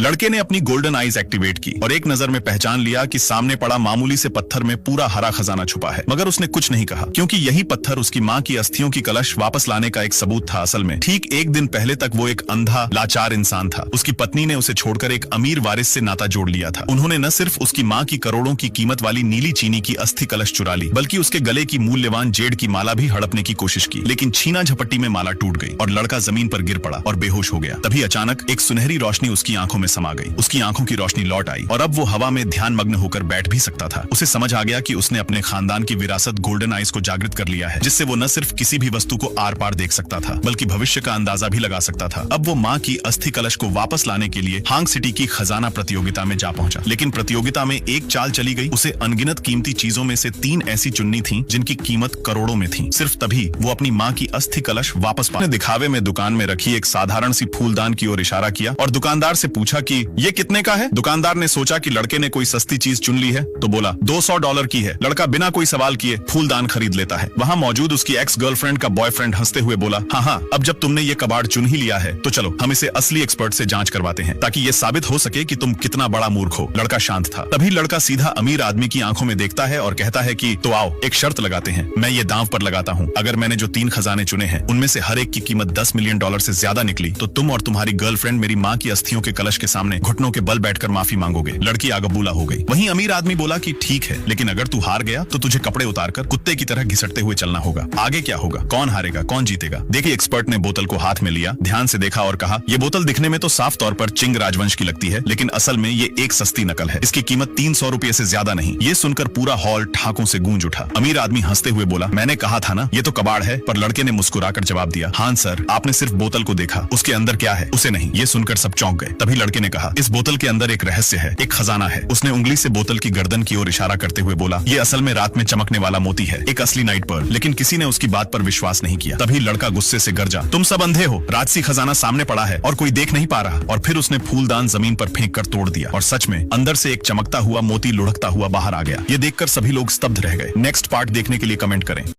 लड़के ने अपनी गोल्डन आईज एक्टिवेट की और एक नजर में पहचान लिया कि सामने पड़ा मामूली से पत्थर में पूरा हरा खजाना छुपा है। मगर उसने कुछ नहीं कहा, क्योंकि यही पत्थर उसकी माँ की अस्थियों की कलश वापस लाने का एक सबूत था। असल में ठीक एक दिन पहले तक वो एक अंधा लाचार इंसान था। उसकी पत्नी ने उसे छोड़कर एक अमीर वारिस से नाता जोड़ लिया था। उन्होंने न सिर्फ उसकी माँ की करोड़ों की कीमत वाली नीली चीनी की अस्थि कलश चुरा ली, बल्कि उसके गले की मूल्यवान जेड की माला भी हड़पने की कोशिश की। लेकिन छीना झपट्टी में माला टूट गई और लड़का जमीन पर गिर पड़ा और बेहोश हो गया। तभी अचानक एक सुनहरी रोशनी उसकी आंखों में समा गई। उसकी आंखों की रोशनी लौट आई और अब वो हवा में ध्यान मग्न होकर बैठ भी सकता था। उसे समझ आ गया कि उसने अपने खानदान की विरासत गोल्डन आइज को जागृत कर लिया है, जिससे वो न सिर्फ किसी भी वस्तु को आर पार देख सकता था, बल्कि भविष्य का अंदाजा भी लगा सकता था। अब वो माँ की अस्थि कलश को वापस लाने के लिए हांग सिटी की खजाना प्रतियोगिता में जा पहुंचा। लेकिन प्रतियोगिता में एक चाल चली गई। उसे अनगिनत कीमती चीजों में से 3 ऐसी चुननी थी जिनकी कीमत करोड़ों में थी। सिर्फ तभी वो अपनी माँ की अस्थि कलश वापस पाने दिखावे में दुकान में रखी एक साधारण सी फूलदान की ओर इशारा किया और दुकानदार से पूछा कि ये कितने का है। दुकानदार ने सोचा कि लड़के ने कोई सस्ती चीज चुन ली है, तो बोला $200 की है। लड़का बिना कोई सवाल किए फूलदान खरीद लेता है। वहाँ मौजूद उसकी एक्स गर्लफ्रेंड का बॉयफ्रेंड हंसते हुए बोला, हाँ, अब जब तुमने ये कबाड़ चुन ही लिया है तो चलो हम इसे असली एक्सपर्ट से जांच करवाते हैं, ताकि ये साबित हो सके कि तुम कितना बड़ा मूर्ख हो। लड़का शांत था। तभी लड़का सीधा अमीर आदमी की आंखों में देखता है और कहता है कि तो आओ एक शर्त लगाते हैं। मैं ये दांव पर लगाता हूँ, अगर मैंने जो 3 खजाने चुने हैं उनमें से हर एक की कीमत $10 मिलियन से ज्यादा निकली तो तुम और तुम्हारी गर्लफ्रेंड मेरी माँ की अस्थियों के कलश के सामने घुटनों के बल बैठकर माफी मांगोगे। लड़की आगबूला हो गई। वहीं अमीर आदमी बोला कि ठीक है, लेकिन अगर तू हार गया तो तुझे कपड़े उतारकर कुत्ते की तरह घिसटते हुए चलना होगा। आगे क्या होगा, कौन हारेगा, कौन जीतेगा? देखिए, एक्सपर्ट ने बोतल को हाथ में लिया, ध्यान से देखा और कहा, ये बोतल दिखने में तो साफ तौर पर चिंग राजवंश की लगती है, लेकिन असल में ये एक सस्ती नकल है। इसकी कीमत $300 से ज्यादा नहीं। ये सुनकर पूरा हॉल ठाकों से गूंज उठा। अमीर आदमी हंसते हुए बोला, मैंने कहा था ना, ये तो कबाड़ है। पर लड़के ने मुस्कुराकर जवाब दिया, हाँ सर, आपने सिर्फ बोतल को देखा, उसके अंदर क्या है उसे नहीं। ये सुनकर सब चौंक गए। तभी लड़के ने कहा, इस बोतल के अंदर एक रहस्य है, एक खजाना है। उसने उंगली से बोतल की गर्दन की ओर इशारा करते हुए बोला, ये असल में रात में चमकने वाला मोती है, एक असली नाइट पर्ल। लेकिन किसी ने उसकी बात पर विश्वास नहीं किया। तभी लड़का गुस्से से गरजा, तुम सब अंधे हो, राजसी खजाना सामने पड़ा है और कोई देख नहीं पा रहा। और फिर उसने फूलदान जमीन पर फेंक कर तोड़ दिया और सच में अंदर से एक चमकता हुआ मोती लुढ़कता हुआ बाहर आ गया। ये देखकर सभी लोग स्तब्ध रह गए। नेक्स्ट पार्ट देखने के लिए कमेंट करें।